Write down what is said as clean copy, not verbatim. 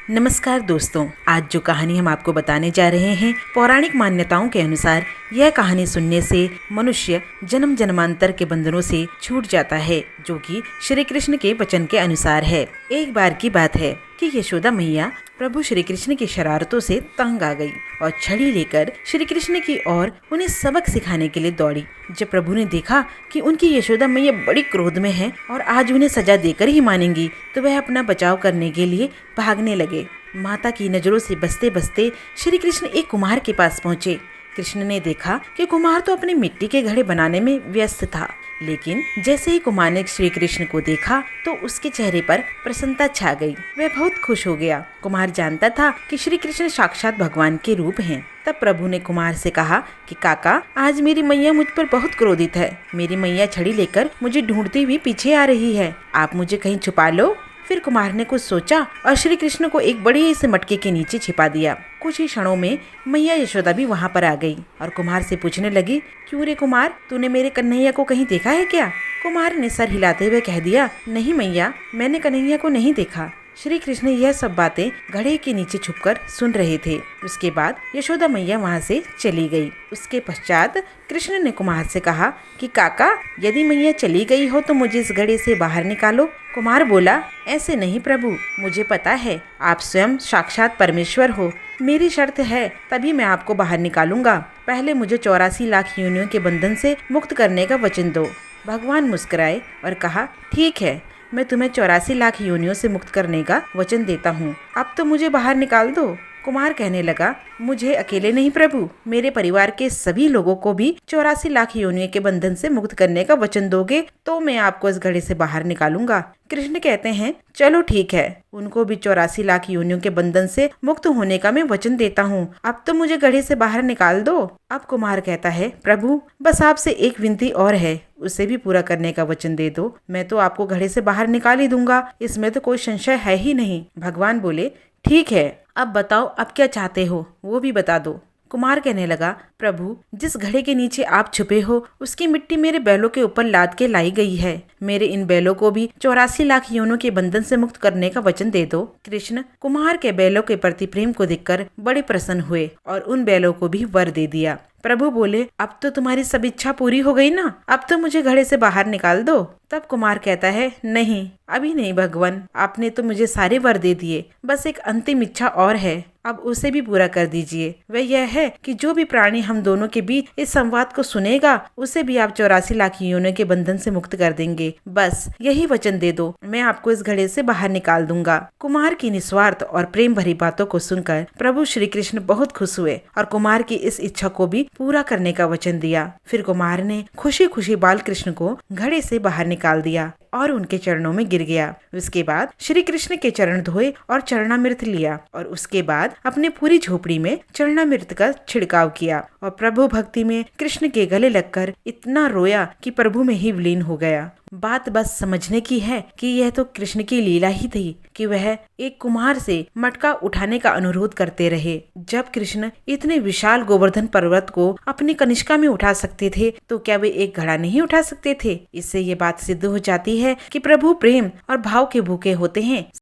नमस्कार दोस्तों, आज जो कहानी हम आपको बताने जा रहे हैं, पौराणिक मान्यताओं के अनुसार यह कहानी सुनने से मनुष्य जन्म जन्मांतर के बंधनों से छूट जाता है, जो कि श्री कृष्ण के वचन के अनुसार है। एक बार की बात है कि यशोदा मैया प्रभु श्री कृष्ण की शरारतों से तंग आ गई और छड़ी लेकर श्री कृष्ण की ओर उन्हें सबक सिखाने के लिए दौड़ी। जब प्रभु ने देखा कि उनकी यशोदा मैया बड़ी क्रोध में है और आज उन्हें सजा देकर ही मानेंगी, तो वह अपना बचाव करने के लिए भागने लगे। माता की नजरों से बचते बचते श्री कृष्ण एक कुम्हार के पास पहुँचे। कृष्ण ने देखा कि कुम्हार तो अपने मिट्टी के घड़े बनाने में व्यस्त था, लेकिन जैसे ही कुम्हार ने श्री कृष्ण को देखा तो उसके चेहरे पर प्रसन्नता छा गई। वह बहुत खुश हो गया। कुम्हार जानता था कि श्री कृष्ण साक्षात भगवान के रूप हैं। तब प्रभु ने कुम्हार से कहा कि काका, आज मेरी मैया मुझ पर बहुत क्रोधित है। मेरी मैया छड़ी लेकर मुझे ढूंढती हुई पीछे आ रही है। आप मुझे कहीं छुपा लो। फिर कुम्हार ने कुछ सोचा और श्री कृष्ण को एक बड़े से मटके के नीचे छिपा दिया। कुछ ही क्षणों में मैया यशोदा भी वहाँ पर आ गई और कुम्हार से पूछने लगी, क्यों रे कुमार, तूने मेरे कन्हैया को कहीं देखा है क्या? कुम्हार ने सर हिलाते हुए कह दिया, नहीं मैया, मैंने कन्हैया को नहीं देखा। श्री कृष्ण यह सब बातें घड़े के नीचे छुपकर सुन रहे थे। उसके बाद यशोदा मैया वहाँ से चली गई। उसके पश्चात कृष्ण ने कुम्हार से कहा कि काका, यदि मैया चली गई हो तो मुझे इस घड़े से बाहर निकालो। कुम्हार बोला, ऐसे नहीं प्रभु, मुझे पता है आप स्वयं साक्षात परमेश्वर हो। मेरी शर्त है, तभी मैं आपको बाहर निकालूंगा। पहले मुझे 84 लाख योनियों के बंधन से मुक्त करने का वचन दो। भगवान मुस्कुराए और कहा, ठीक है, मैं तुम्हें 84 लाख योनियों से मुक्त करने का वचन देता हूँ। अब तो मुझे बाहर निकाल दो। कुमार कहने लगा, मुझे अकेले नहीं प्रभु, मेरे परिवार के सभी लोगों को भी 84 लाख योनियों के बंधन से मुक्त करने का वचन दोगे तो मैं आपको इस घड़े से बाहर निकालूंगा। कृष्ण कहते हैं, चलो ठीक है, उनको भी 84 लाख योनियों के बंधन से मुक्त होने का मैं वचन देता हूँ। अब तो मुझे घड़े से बाहर निकाल दो। अब कुमार कहता है, प्रभु बस आपसे एक विनती और है, उसे भी पूरा करने का वचन दे दो। मैं तो आपको घड़े से बाहर निकाल ही दूंगा, इसमें तो कोई संशय है ही नहीं। भगवान बोले, ठीक है, अब बताओ अब क्या चाहते हो, वो भी बता दो। कुमार कहने लगा, प्रभु जिस घड़े के नीचे आप छुपे हो उसकी मिट्टी मेरे बैलों के ऊपर लाद के लाई गई है। मेरे इन बैलों को भी 84 लाख योनियों के बंधन से मुक्त करने का वचन दे दो। कृष्ण कुमार के बैलों के प्रति प्रेम को देखकर बड़े प्रसन्न हुए और उन बैलों को भी वर दे दिया। प्रभु बोले, अब तो तुम्हारी सब इच्छा पूरी हो गई ना, अब तो मुझे घड़े से बाहर निकाल दो। तब कुमार कहता है, नहीं, अभी नहीं भगवान, आपने तो मुझे सारे वर दे दिए, बस एक अंतिम इच्छा और है, अब उसे भी पूरा कर दीजिए। वह यह है कि जो भी प्राणी हम दोनों के बीच इस संवाद को सुनेगा उसे भी आप 84 लाख योनियों के बंधन से मुक्त कर देंगे। बस यही वचन दे दो, मैं आपको इस घड़े से बाहर निकाल दूंगा। कुमार की निस्वार्थ और प्रेम भरी बातों को सुनकर प्रभु श्री कृष्ण बहुत खुश हुए और कुमार की इस इच्छा को भी पूरा करने का वचन दिया। फिर कुमार ने खुशी खुशी बाल कृष्ण को घड़े से बाहर निकाल दिया और उनके चरणों में गिर गया। उसके बाद श्री कृष्ण के चरण धोए और चरणामृत लिया और उसके बाद अपने पूरी झोपड़ी में चरणामृत का छिड़काव किया और प्रभु भक्ति में कृष्ण के गले लगकर इतना रोया कि प्रभु में ही विलीन हो गया। बात बस समझने की है कि यह तो कृष्ण की लीला ही थी कि वह एक कुम्हार से मटका उठाने का अनुरोध करते रहे। जब कृष्ण इतने विशाल गोवर्धन पर्वत को अपनी कनिष्का में उठा सकते थे तो क्या वे एक घड़ा नहीं उठा सकते थे? इससे ये बात सिद्ध हो जाती है कि प्रभु प्रेम और भाव के भूखे होते हैं।